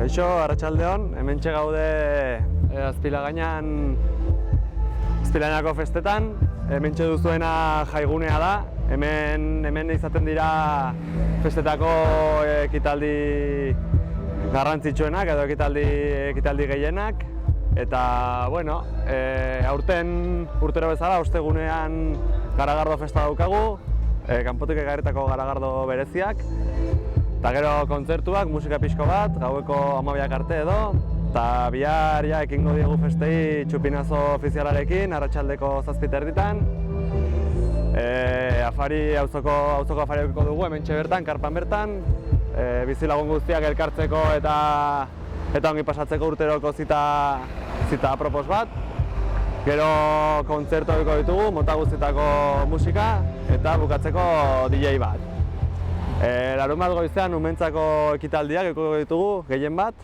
Kaixo, arratsaldeon, hementxe gaude Azpilagainako festetan. Hementxe duzuena jaigunea da. Hemen izaten dira festetako ekitaldi garrantzitsuenak edo ekitaldi gehienak. Eta, bueno, aurten urtero bezala, ostegunean garagardo festa daukagu, kanpotik egarritako garagardo bereziak. Eta gero kontzertuak, musika pixko bat, gaueko 12 arte edo. Eta bihar ekingo diegu festei txupinazo ofizialarekin, arratsaldeko 7:30. Auzoko afari eukiko dugu, hementxe bertan, karpan bertan. Bizilagun guztiak elkartzeko eta ongi pasatzeko urteroko zita apropos bat. Gero kontzertu eukiko ditugu, mota guztietako musika eta bukatzeko DJ bat. Larunbat goizean umentzako ekitaldiak eukiko ditugu, gehien bat.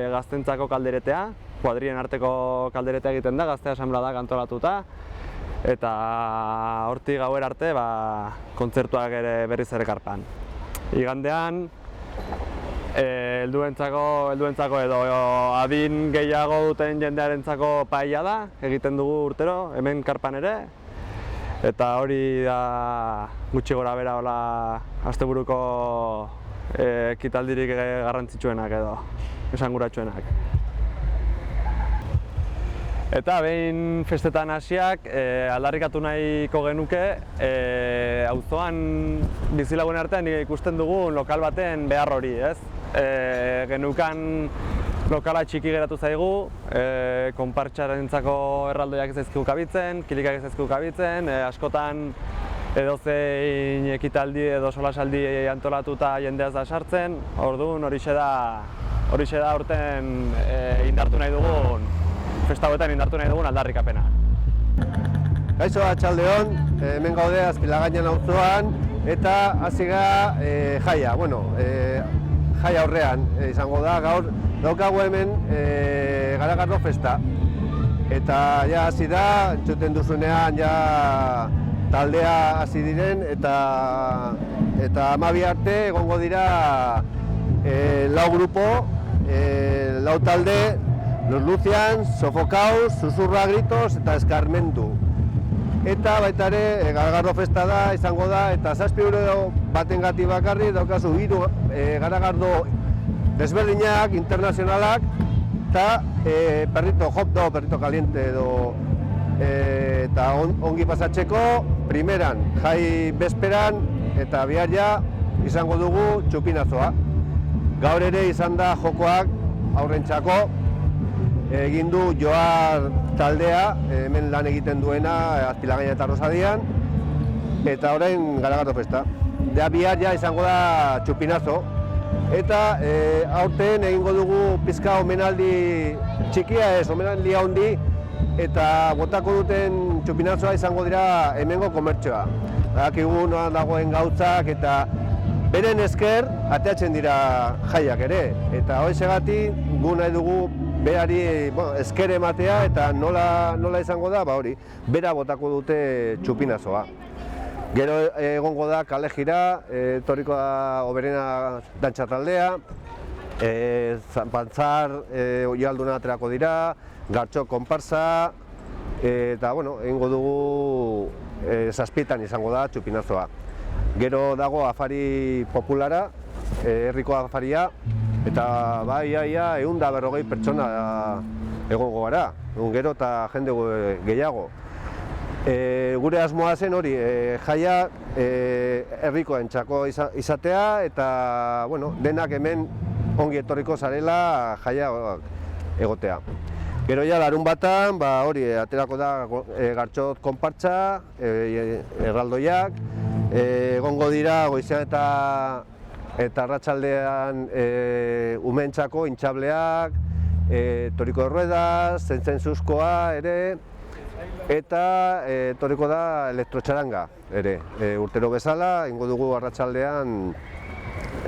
Gaztentzako kalderetea, kuadrien arteko kalderetea egiten da, gazte asanblada antolatuta. Eta hortik gauer arte kontzertuak ere berriz ere karpan. Igandean, helduentzako edo adin gehiago duten jendearentzako paella da, egiten dugu urtero, hemen karpan ere. Eta hori da gutxi gora bera asteburuko ekitaldirik garrantzitsuenak edo esanguratsuenak. Eta behin festetan hasiak aldarrikatu nahiko genuke auzoan bizilagun artean ikusten dugun lokal baten behar hori, ez? Genukan lokala txiki geratu zaigu, konpartxarentzako erraldoiak ez zaizkigu kabitzen, kilikak ez zaizkigu kabitzen, askotan edozein ekitaldi edo solasaldi antolatuta jendeaz da sartzen, orduan horixe da aurten indartu nahi dugun, festa hauetan indartu nahi dugun aldarrikapena. Kaixo, arratsaldeon, hemen gaude Azpilagainan auzoan eta hasi gara jaia. Jaia aurrean izango da, gaur daukagu hemen garagardo festa. Eta ja hasi da, entzuten duzunean ja taldea hasi diren eta 12 arte egongo dira lau grupo, lau talde, Los Lucians, Sofocaus, Susurra Gritos eta Eskarmentu. Eta baita ere garagardo festa da, izango da, eta 7 euro batengatik bakarri daukazu 3 garagardo desberdinak, internazionalak, eta perrito hot dog, perrito caliente edo eta ongi pasatzeko primeran, jai bezperan eta bihar ja izango dugu txupinazoa. Gaur ere izan da jokoak aurrentzako, egin du Joar taldea, hemen lan egiten duena Azpilagaina eta Rosadian, eta orain garagardo festa. Bihar ja izango da txupinazo, eta aurten egingo dugu pizka omenaldi txikia ez, omenaldi handi, eta botako duten txupinazoa izango dira hemengo komertzioa. Badakigu noan dagoen gautzak eta beren esker ateatzen dira jaiak ere. Eta horregatik gu nahi dugu berari esker ematea eta nola izango da, hori, bera botako dute txupinazoa. Gero egongo da kale jira, etorriko da Oberena dantza taldea, Zanpantzar oialduna aterako dira, Gartxo konparsa, eta egingo dugu 7 izango da txupinazoa. Gero dago afari populara, herriko afaria, eta ia 140 pertsona egongo gara, gero eta jende gehiago. Gure asmoa zen hori, jaia herrikoentzako izatea eta denak hemen ongi etorriko zarela jaia egotea. Gero ja larunbatan hori aterako da Gartxot konpartsa, erraldoiak, egongo dira goizean eta arratsaldean umeentzako intxableak, toriko ruedas, zentzuzkoa ere, eta toriko da elektrotxaranga ere. Urtero bezala, egingo dugu arratsaldean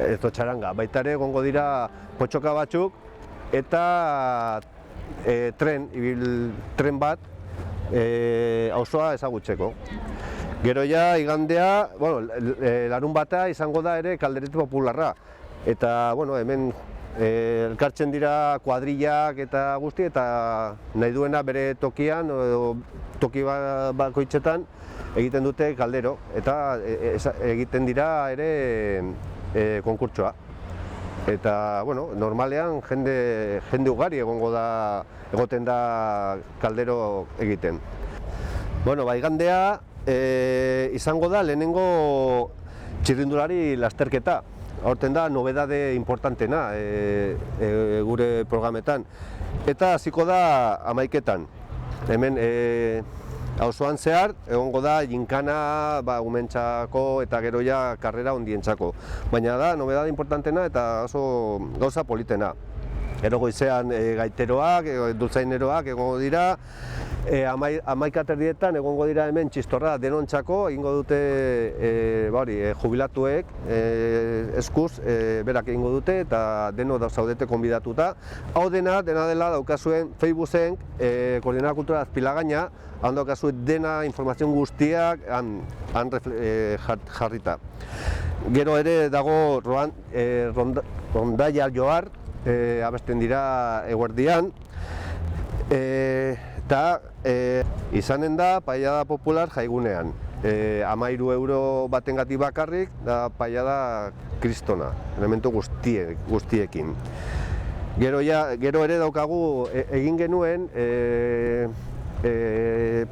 elektrotxaranga. Baita ere egongo dira potxoka batzuk eta tren bat auzoa ezagutzeko. Gero ja igandea, larunbata izango da ere kalderete popularra. Eta hemen elkartzen dira kuadrillak eta guzti, eta nahi duena bere tokian, toki bakoitzetan egiten dute kaldero, eta egiten dira ere konkurtsoa. Eta, bueno, normalean jende ugari egoten da kaldero egiten. Bueno, igandea izango da lehenengo txirrindulari lasterketa. Horten da, nobedade importantena gure programetan. Eta hasiko da 11:00. Hemen auzoan zehar, egongo da ginkana umentzako eta gero ja karrera hondientzako. Baina da, nobedade importantena eta oso gauza politena. Gero goizean gaiteroak, dultzaineroak egongo dira, 11:30 egongo dira hemen txistorra denontzako, egingo dute jubilatuek eskuz, berak egingo dute eta deno zaudete konbidatuta. Hau dena dela daukazuen Facebooken Koordinadora Kultura Azpilagaina, han daukazuen dena informazio guztiak han jarrita. Gero ere dago rondaia johar, abesten dira eguerdian, eta izanen da paiada popular jaigunean. 13 euro batengatik bakarrik da paiada kristona, elementu guztiekin. Gero ere daukagu egin genuen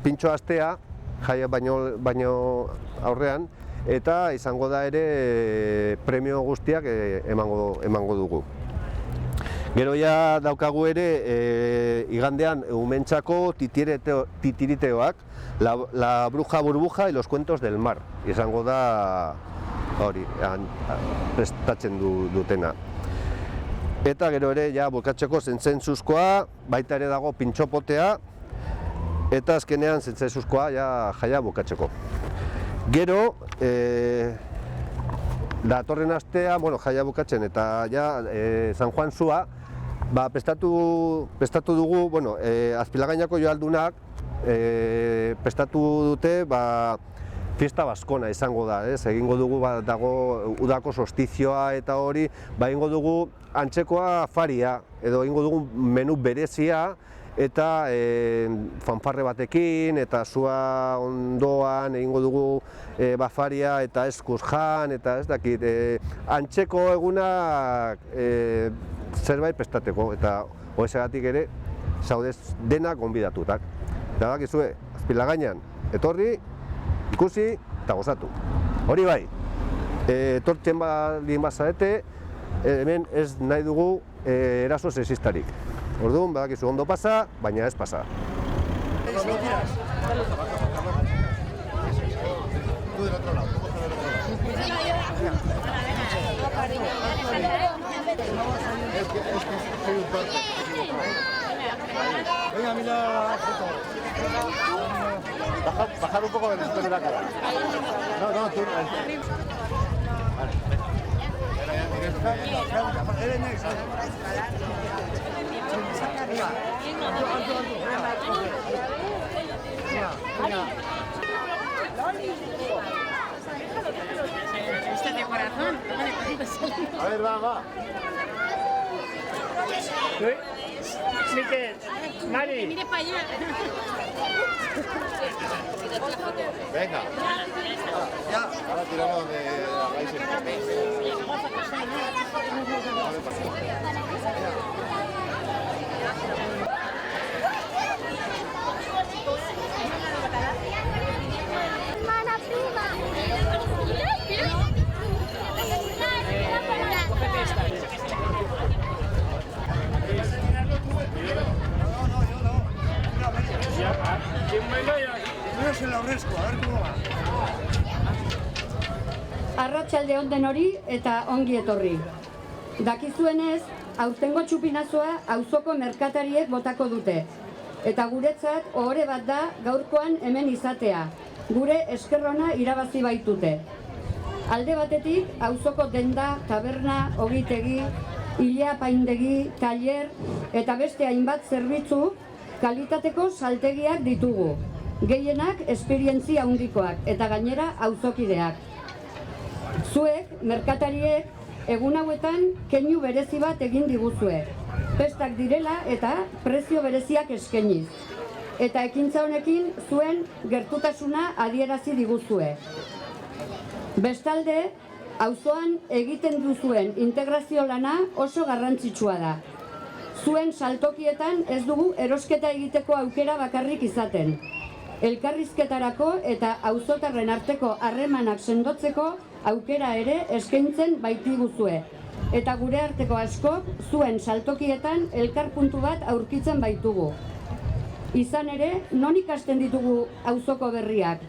pintxo astea jaia baino aurrean, eta izango da ere premio guztiak emango dugu. Gero ja daukagu ere igandean umentzako titiriteoak, la bruja burbuja y los cuentos del mar. Izango da hori, prestatzen dutena. Eta gero ere ja bukatzeko zentzuzkoa, baita ere dago pintxopotea, eta azkenean zentzuzkoa jaia bukatzeko. Gero, datorren astea, jaia bukatzen eta San Juan zua, prestatu dugu, Azpilagainako joaldunak prestatu dute fiesta baskona izango da, egingo dugu dago udako solstizioa eta hori, egingo dugu antzekoa afaria, edo egingo dugu menu berezia, eta fanfarre batekin, eta zua ondoan egingo dugu bafaria eta eskuz jan, eta ez dakit, antzeko egunak zerbait prestateko, eta horregatik ere zaudez denak gonbidatutak. Eta dakizue, Azpilagainan etorri, ikusi eta gozatu. Hori bai, etortzen baldin bazarete, hemen ez nahi dugu eraso sexistarik. Orduan, badakizu ondo pasa, baina ez pasa. Venga, mira la foto. Bajar un poco del de la cara. No, tú. Este de corazón. A ver, va. Miquel, Mari. Mire para allá. Venga. Ya. Ahora tiramos de la raíz. Hermana prima. Arratsalde on denori eta ongi etorri. Dakizuenez, aurtengo txupinazoa auzoko merkatariek botako dute. Eta guretzat ohore bat da gaurkoan hemen izatea. Gure eskerrona irabazi baitute. Alde batetik, auzoko denda, taberna, ogitegi, ilea paindegi, tailer eta beste hainbat zerbitzu kalitateko saltegiak ditugu. Gehienak esperientzia handikoak eta gainera auzokideak. Zuek, merkatariek, Egun hauetan keinu berezi bat egin diguzue. Festak direla eta prezio bereziak eskainiz. Eta ekintza honekin zuen gertutasuna adierazi diguzue. Bestalde, auzoan egiten duzuen integrazio lana oso garrantzitsua da. Zuen saltokietan ez dugu erosketa egiteko aukera bakarrik izaten. Elkarrizketarako eta auzotarren arteko harremanak sendotzeko aukera ere eskaintzen baitiguzue. Eta gure arteko askok zuen saltokietan elkarpuntu bat aurkitzen baitugu. Izan ere, non ikasten ditugu auzoko berriak?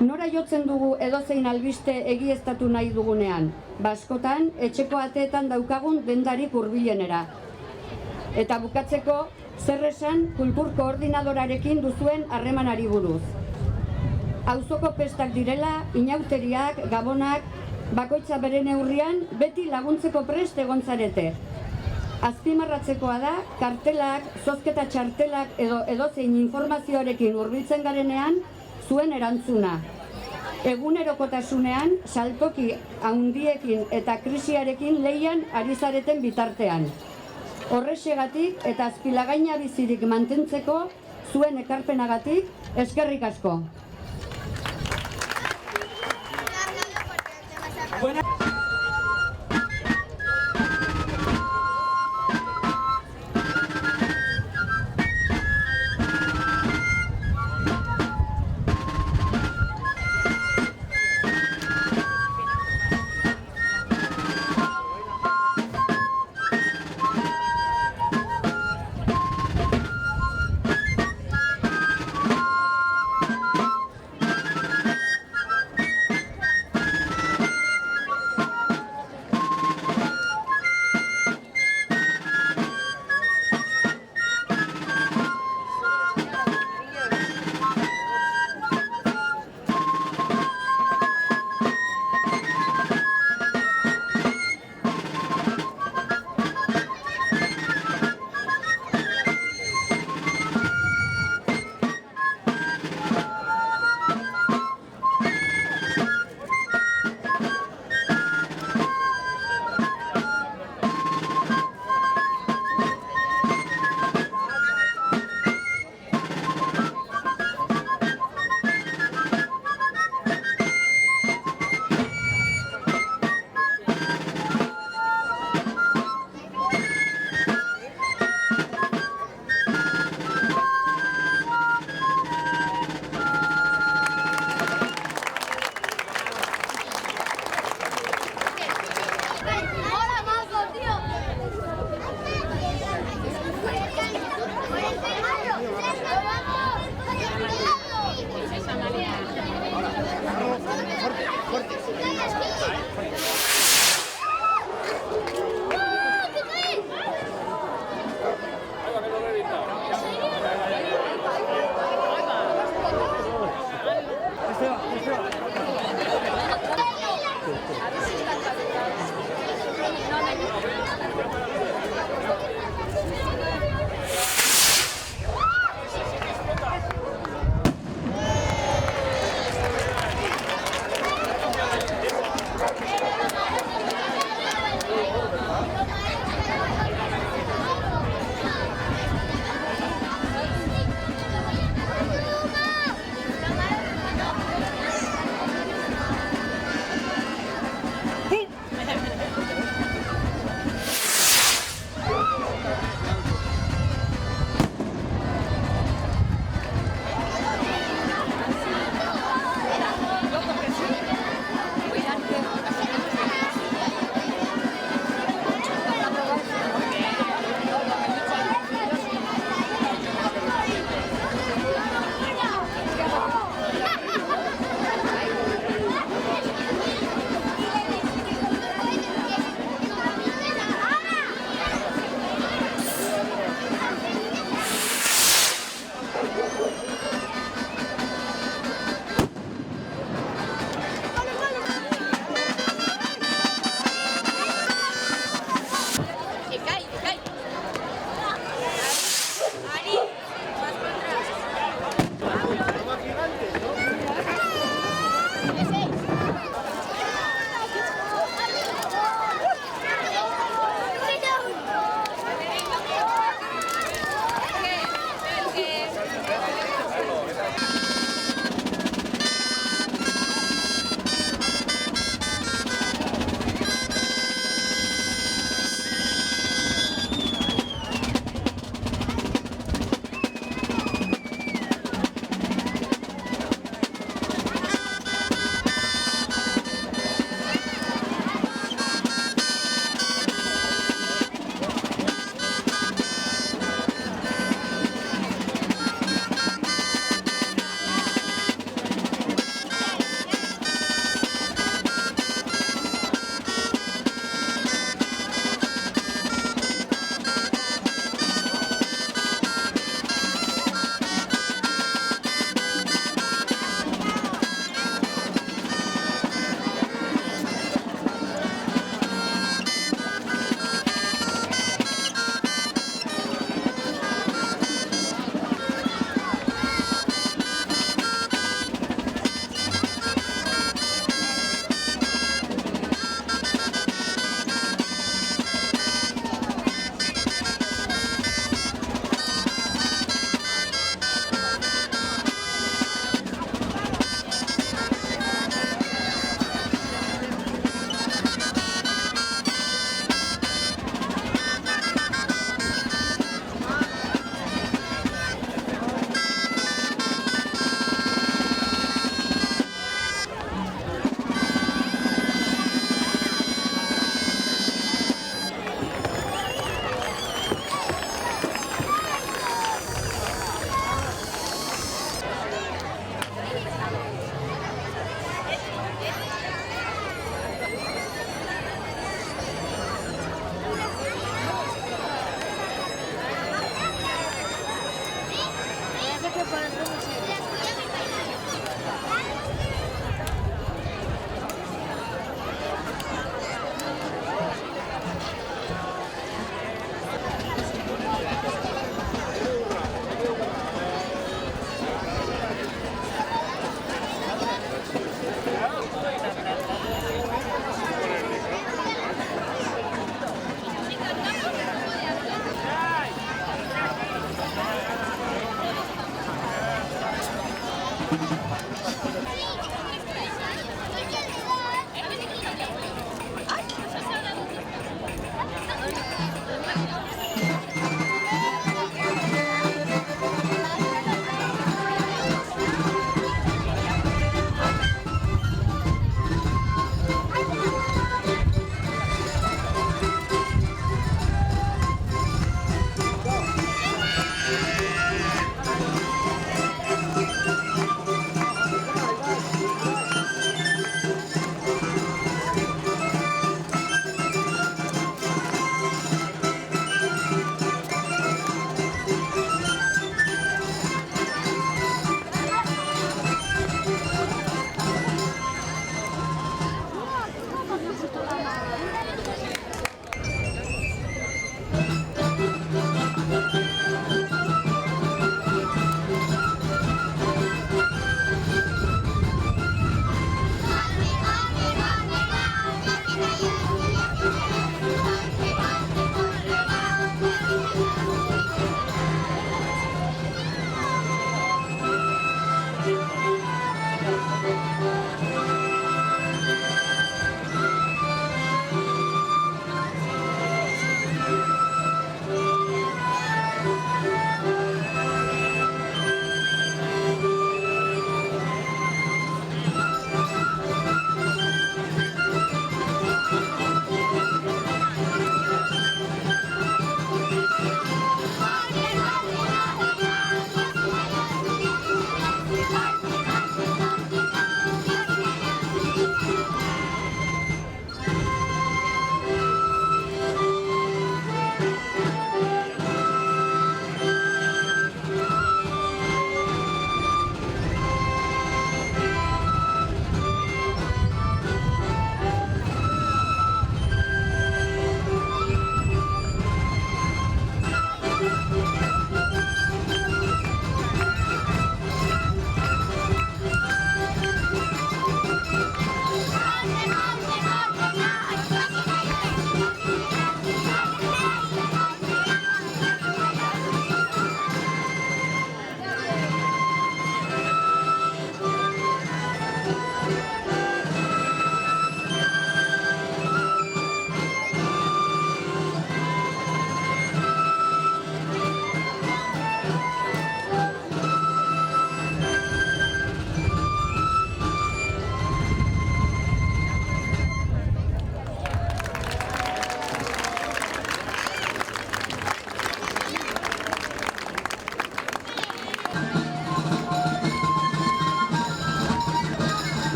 Nora jotzen dugu edozein albiste egieztatu nahi dugunean? Baskotan, etxeko ateetan daukagun dendarik hurbilenera. Eta bukatzeko, zer esan kultur koordinadorarekin duzuen harremanari buruz. Auzoko festak direla, inauteriak, gabonak, bakoitza bere neurrian beti laguntzeko prest egon zarete. Azpimarratzekoa da, kartelak, zozketa txartelak edo edozein informazioarekin hurbiltzen garenean zuen erantzuna. Egunerokotasunean, saltoki handiekin eta krisiarekin leian ari zareten bitartean. Horrexegatik eta Azpilagaina bizirik mantentzeko zuen ekarpenagatik eskerrik asko.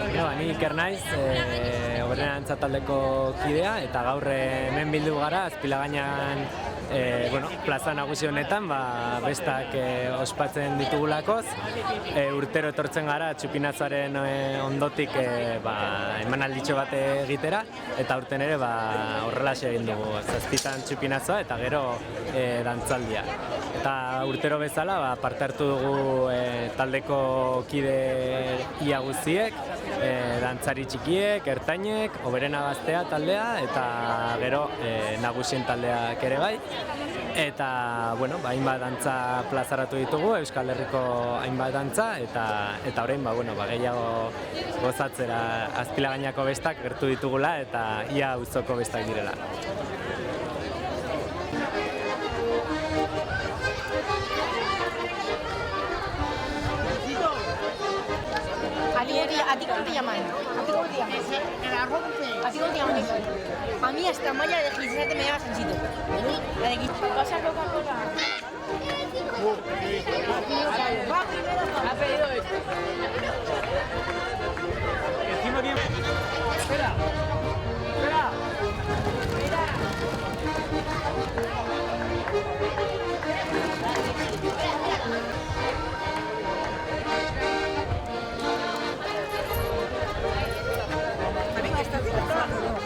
Ni Iker naiz, Oberena taldeko kidea, eta gaur hemen bildu gara Azpilagainan plaza nagusi honetan bestak ospatzen ditugulakoz. Urtero etortzen gara txupinazoaren ondotik emanalditxo bat egitera, eta aurten ere horrelaxe egin dugu, 7 txupinazoa eta gero dantzaldia. Eta urtero bezala parte hartu dugu taldeko kide ia guztiek, dantzari txikiek, ertainek, Oberena Gaztea taldea eta gero nagusien taldeak ere bai. Eta, hainbat dantza plazaratu ditugu, Euskal Herriko hainbat dantza, eta orain, gehiago gozatzera Azpilagainako bestak gertu ditugula eta ia auzoko bestak direla. ¿A ti cómo te llaman? A mí hasta Maya de Gizarte me llama Sanchito. La de Gizarte. ¿Pasa Coca-Cola? Va primero. Ha pedido esto. Encima que... Espera.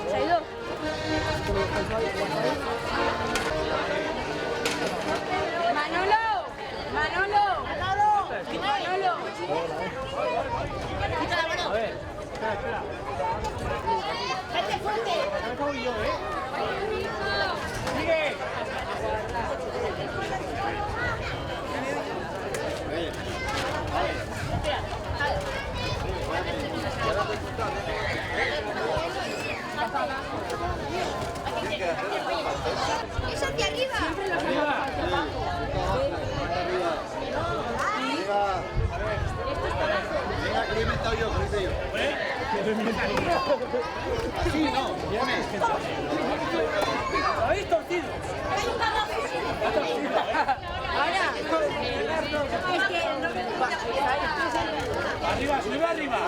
¿Se ha ido? Manolo. Quita la mano. A ver, espera. Vete fuerte. Acabo yo, Sigue. ¡Es hacia arriba! Venga, que lo he inventado yo, Sí, no, llame. ¿Lo habéis torcido? Ahora, es que no me... Arriba, sube arriba.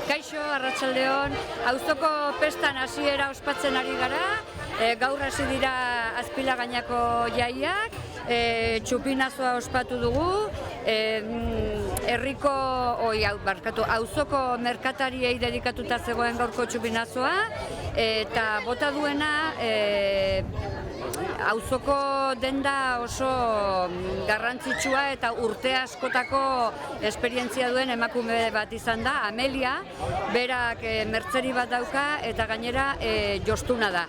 Kaixo, arratsaldeon, auzoko pestan hasiera ospatzen ari gara, gaur hasi dira Azpilagainako jaiak, txupinazoa ospatu dugu, auzoko merkatariei dedikatuta zegoen gaurko txupinazoa, eta bota duena auzoko denda oso garrantzitsua eta urte askotako esperientzia duen emakume bat izan da, Amelia, berak mertzeri bat dauka eta gainera jostuna da.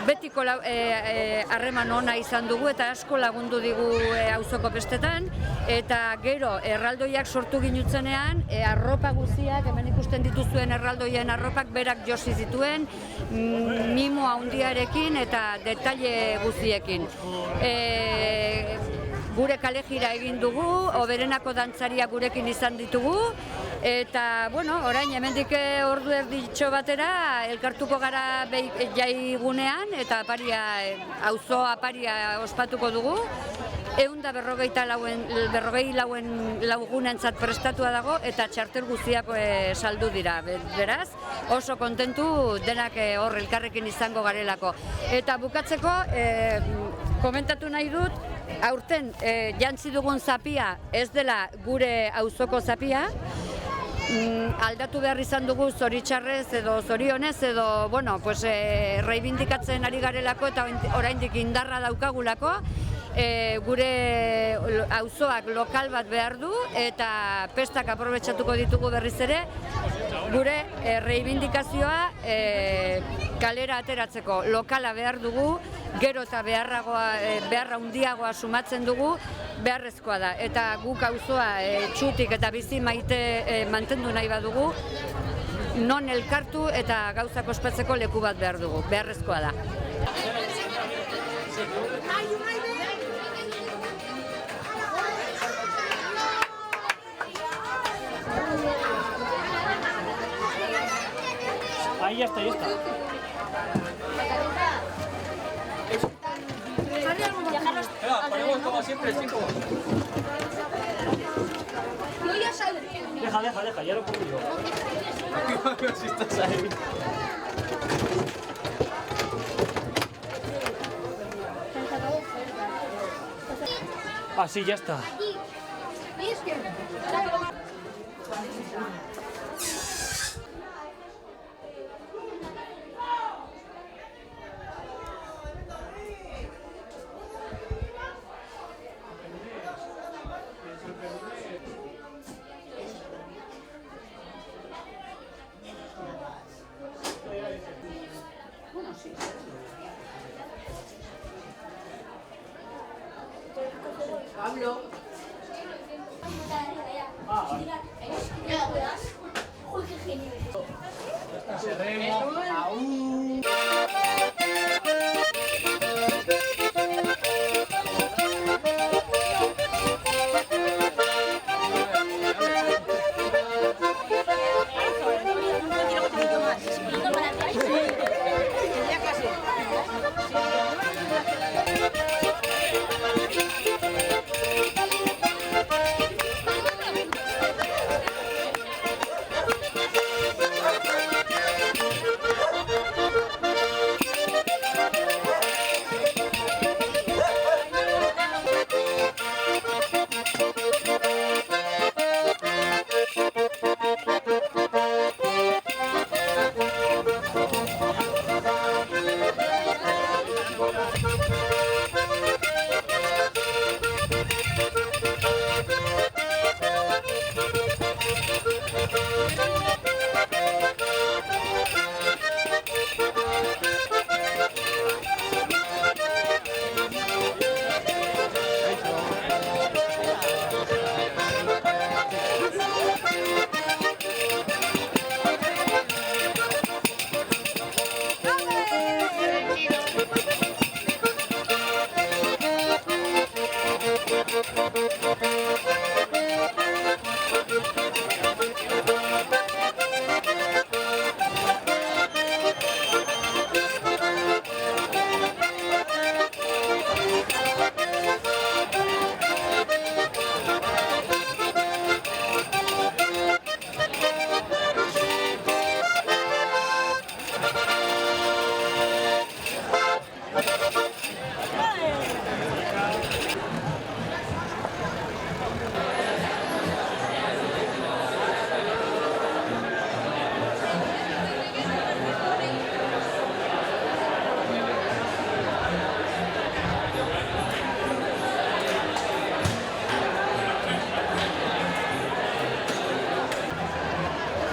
Betiko harreman ona izan dugu eta asko lagundu digu auzoko festetan, eta gero erraldoiak sortu ginutzenean, arropa guztiak, hemen ikusten dituzuen erraldoien arropak berak josi zituen, mimo handiarekin eta detaile guztiekin. Gure kalejira egin dugu, Oberenako dantzariak gurekin izan ditugu, eta, orain hemendik ordu erditxo batera elkartuko gara jaigunean eta auzo aparia ospatuko dugu. 140 lagunentzat prestatua dago eta txartel guztiak saldu dira. Beraz, oso kontentu denak hor elkarrekin izango garelako. Eta bukatzeko, komentatu nahi dut, aurten jantzi dugun zapia ez dela gure auzoko zapia, aldatu behar izan dugu zoritxarrez edo zorionez edo, reibindikatzen ari garelako eta oraindik indarra daukagulako, gure auzoak lokal bat behar du eta pestak aprobetxatuko ditugu berriz ere, gure reibindikazioa kalera ateratzeko lokala behar dugu, gero eta beharra handiagoa sumatzen dugu, beharrezkoa da. Eta guk auzoa txutik eta bizi maite mantendu nahi badugu, non elkartu eta gauzak ospatzeko leku bat behar dugu, beharrezkoa da. Ahí ya está, ya está. Ponemos como siempre 5. Deja, ya lo pongo yo. Si estás ahí. Ah, sí, ya está. Pablo. Uy, qué genial.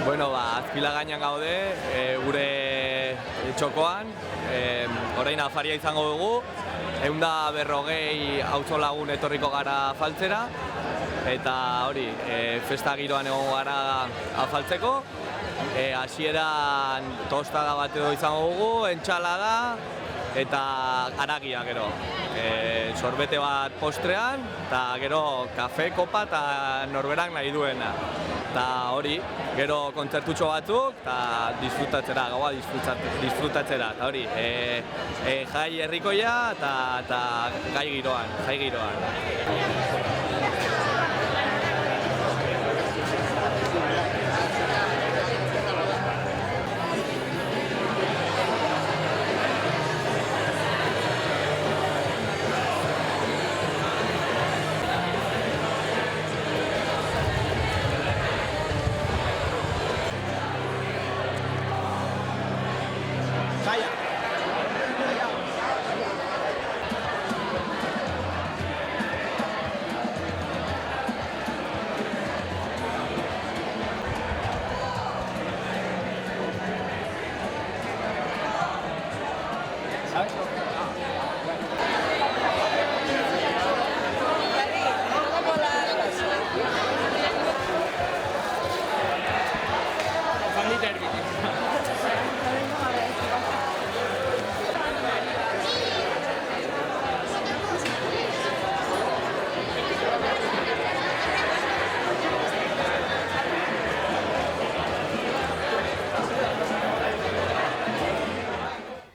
Bueno, Azpilagainan gaude, gure txokoan, orain afaria izango dugu, 140 auzo lagun etorriko gara afaltzera, eta hori, festa giroan egon gara afaltzeko, hasieran tostada bat edo izango dugu, entxalada eta haragia gero. Sorbete bat postrean, eta gero kafe, kopa eta norberak nahi duena. Eta hori, gero kontzertutxo batzuk, eta disfrutatzera, gaua disfrutatzera. Eta hori, jai herrikoia eta gai giroan.